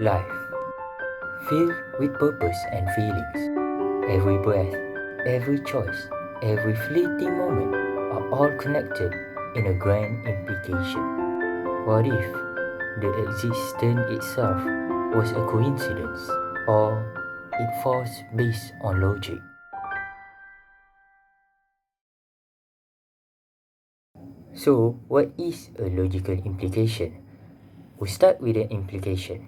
Life, filled with purpose and feelings. Every breath, every choice, every fleeting moment are all connected in a grand implication. What if the existence itself was a coincidence, or it falls based on logic? So, what is a logical implication? We start with an implication.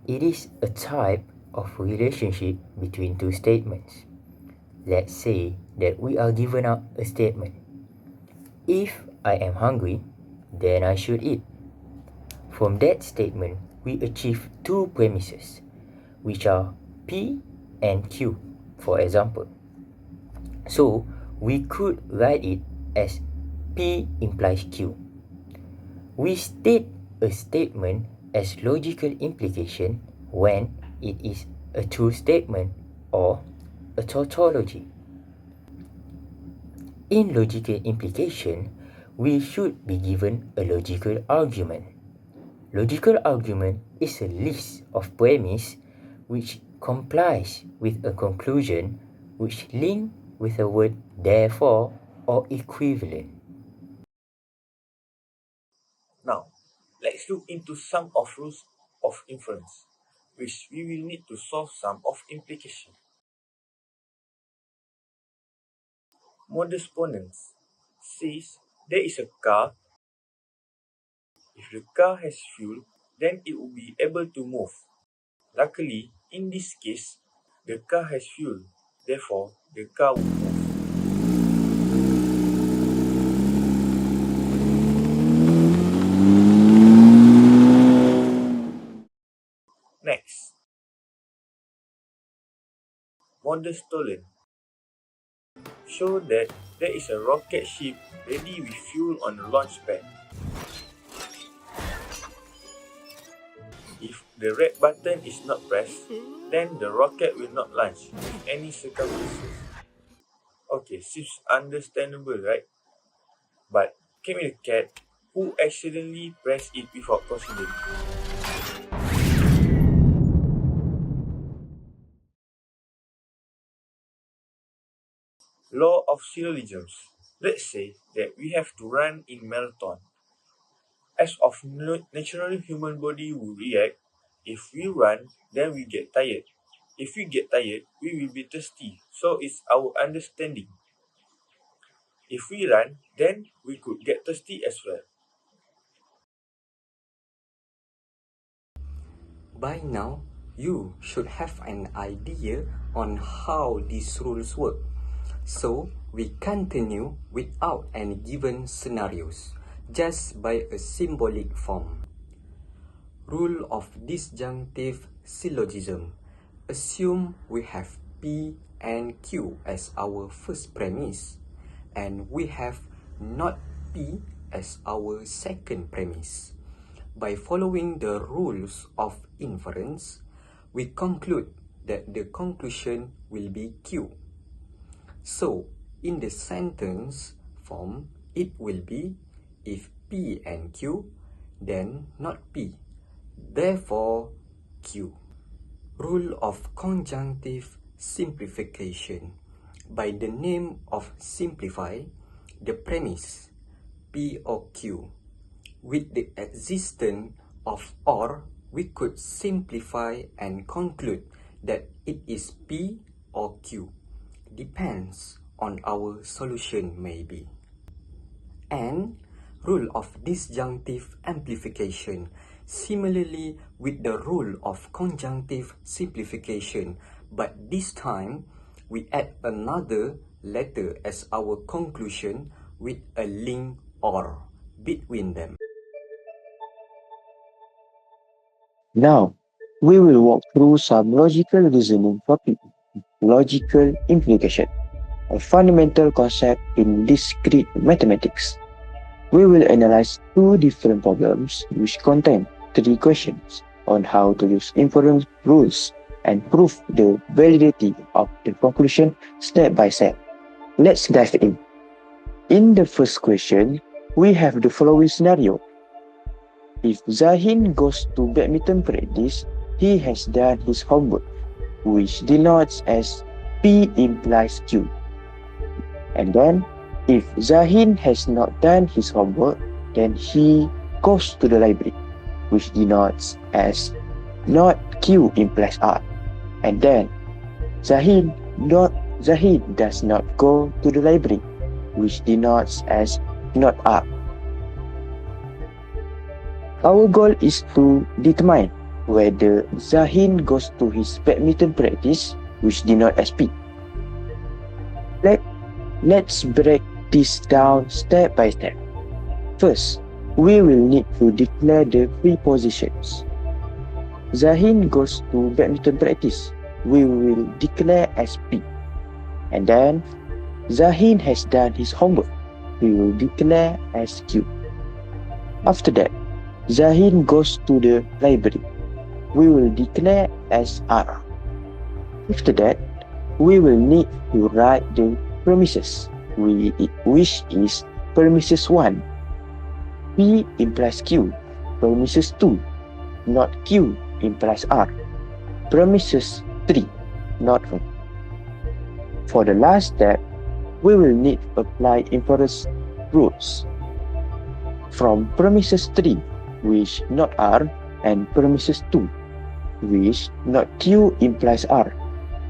It is a type of relationship between two statements. Let's say that we are given out a statement. If I am hungry, then I should eat. From that statement, we achieve two premises, which are P and Q, for example. So, we could write it as P implies Q. We state a statement as logical implication when it is a true statement or a tautology. In logical implication, we should be given a logical argument. Logical argument is a list of premises which complies with a conclusion which link with a word therefore or equivalent. Now, let's look into some of rules of inference, which we will need to solve some of implication. Modus ponens says there is a car. If the car has fuel, then it will be able to move. Luckily, in this case, the car has fuel, therefore the car will move. Next, modus tollens show that there is a rocket ship ready with fuel on the launch pad. If the red button is not pressed, then the rocket will not launch with any circumstances. Okay, seems understandable, right? But came with a cat who accidentally pressed it without considering. Law of syllogisms. Let's say that we have to run in marathon. As of natural human body will react, if we run, then we get tired. If we get tired, we will be thirsty. So it's our understanding. If we run, then we could get thirsty as well. By now, you should have an idea on how these rules work. So, we continue without any given scenarios, just by a symbolic form. Rule of disjunctive syllogism. Assume we have P and Q as our first premise, and we have not P as our second premise. By following the rules of inference, we conclude that the conclusion will be Q. So, in the sentence form, it will be if P and Q, then not P. Therefore, Q. Rule of conjunctive simplification. By the name of simplify, the premise P or Q. With the existence of or, we could simplify and conclude that it is P or Q. Depends on our solution maybe. And rule of disjunctive amplification. Similarly with the rule of conjunctive simplification, but this time we add another letter as our conclusion with a link or between them. Now, we will walk through some logical reasoning topic. Logical implication, a fundamental concept in discrete mathematics. We will analyze two different problems which contain three questions on how to use inference rules and prove the validity of the conclusion step by step. Let's dive in. In the first question, we have the following scenario. If Zahin goes to badminton practice, he has done his homework, which denotes as P implies Q. And then, if Zahin has not done his homework, then he goes to the library, which denotes as not Q implies R. And then, Zahin does not go to the library, which denotes as not R. Our goal is to determine whether Zahin goes to his badminton practice, which denotes as P. Let's break this down step by step. First, we will need to declare the prepositions. Zahin goes to badminton practice. We will declare as P. And then, Zahin has done his homework. We will declare as Q. After that, Zahin goes to the library. We will declare as R. After that, we will need to write the premises, which is premises 1. P implies Q. Premises 2. Not Q implies R. Premises 3. Not R. For the last step, we will need to apply inference rules. From premises 3, which not R, and premises 2, which not Q implies R.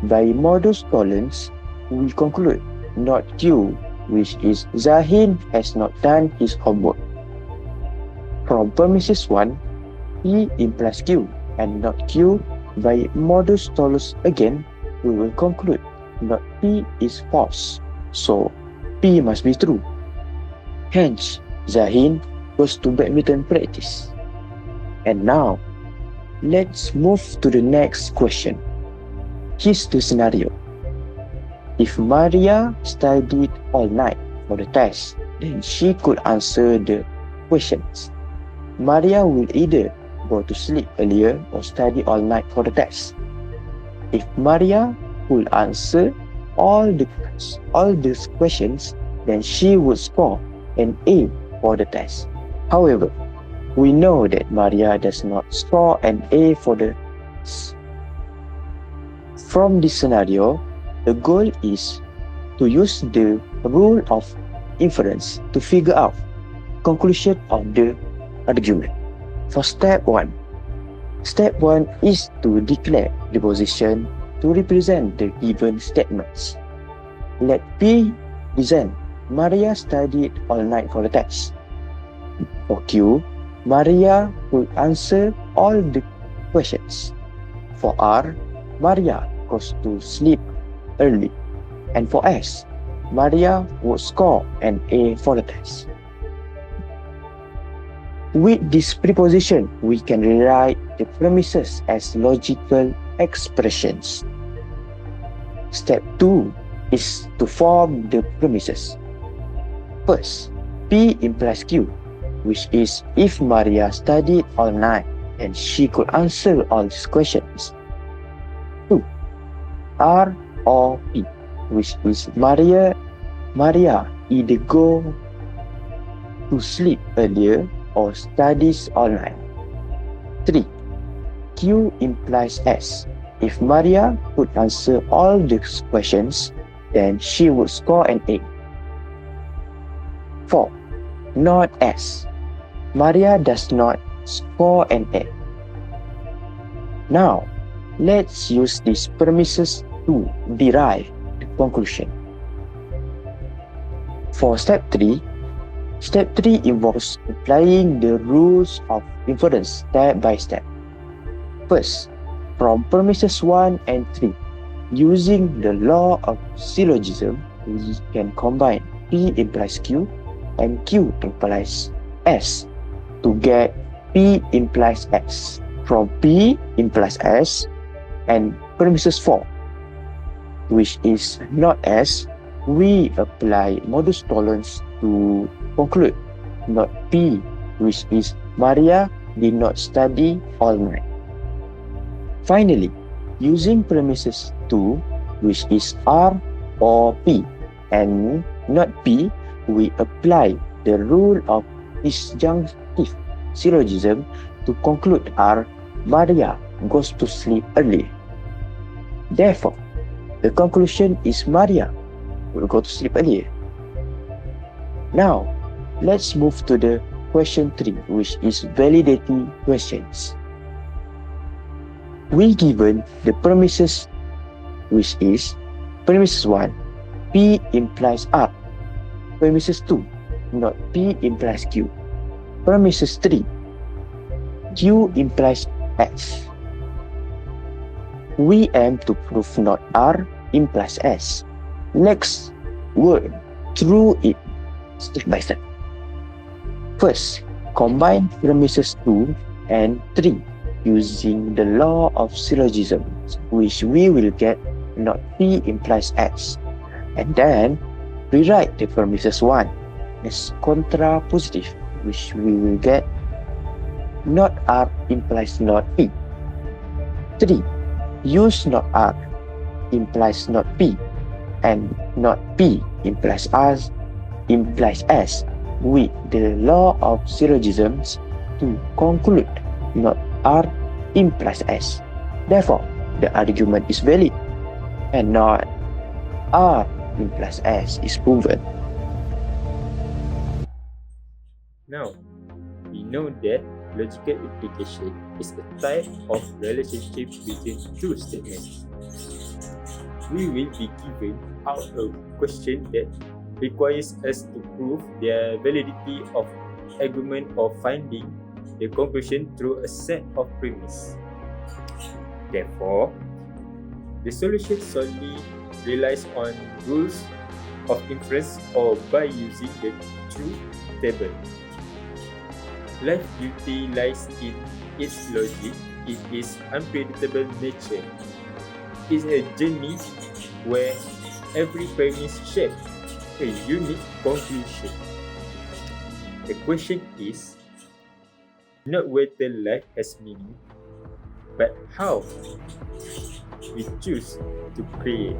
By modus tollens, we conclude not Q, which is Zahin has not done his homework. From premises 1, P implies Q, and not Q. By modus tollens again, we will conclude not P is false, so P must be true. Hence, Zahin goes to badminton practice. And now, let's move to the next question. Here's the scenario. If Maria studied all night for the test, then she could answer the questions. Maria will either go to sleep earlier or study all night for the test. If Maria could answer all these questions, then she would score an A for the test. However, we know that Maria does not score an A for the test. From this scenario, the goal is to use the rule of inference to figure out conclusion of the argument. For step 1 is to declare the position to represent the given statements. Let P present Maria studied all night for the test. For Q, Maria will answer all the questions. For R, Maria goes to sleep early. And for S, Maria would score an A for the test. With this preposition, we can rewrite the premises as logical expressions. Step 2 is to form the premises. First, P implies Q, which is if Maria studied all night and she could answer all these questions. 2. R or P, which is Maria either go to sleep earlier or studies all night. 3. Q implies S. If Maria could answer all these questions, then she would score an A. 4. Not S. Maria does not score an A. Now, let's use these premises to derive the conclusion. For step 3 involves applying the rules of inference step by step. First, from premises 1 and 3, using the law of syllogism, we can combine P implies Q and Q implies S to get P implies S. From P implies S and premises 4, which is not S, we apply modus tollens to conclude not P, which is Maria did not study all night. Finally, using premises 2, which is R or P, and not P, we apply the rule of disjunctive syllogism to conclude R, Maria goes to sleep early. Therefore, the conclusion is Maria will go to sleep earlier. Now, let's move to the question 3, which is validating questions. We given the premises, which is premises 1, P implies R. Premises 2, not P implies Q. Premises 3, Q implies S. We aim to prove not R implies S. Let's work through it step by step. First, combine premises 2 and 3 using the law of syllogisms, which we will get not P implies S. And then, rewrite the premises 1 as contrapositive, which we will get not R implies not P. 3. Use not R implies not P, and not P implies S with the law of syllogisms to conclude not R implies S. Therefore, the argument is valid and not R implies S is proven. Now, we know that logical implication is a type of relationship between two statements. We will be given out a question that requires us to prove the validity of argument or finding the conclusion through a set of premises. Therefore, the solution solely relies on rules of inference or by using the truth table. Life beauty lies in its logic, in its unpredictable nature. It's a journey where every premise shapes a unique conclusion. The question is not whether life has meaning, but how we choose to create.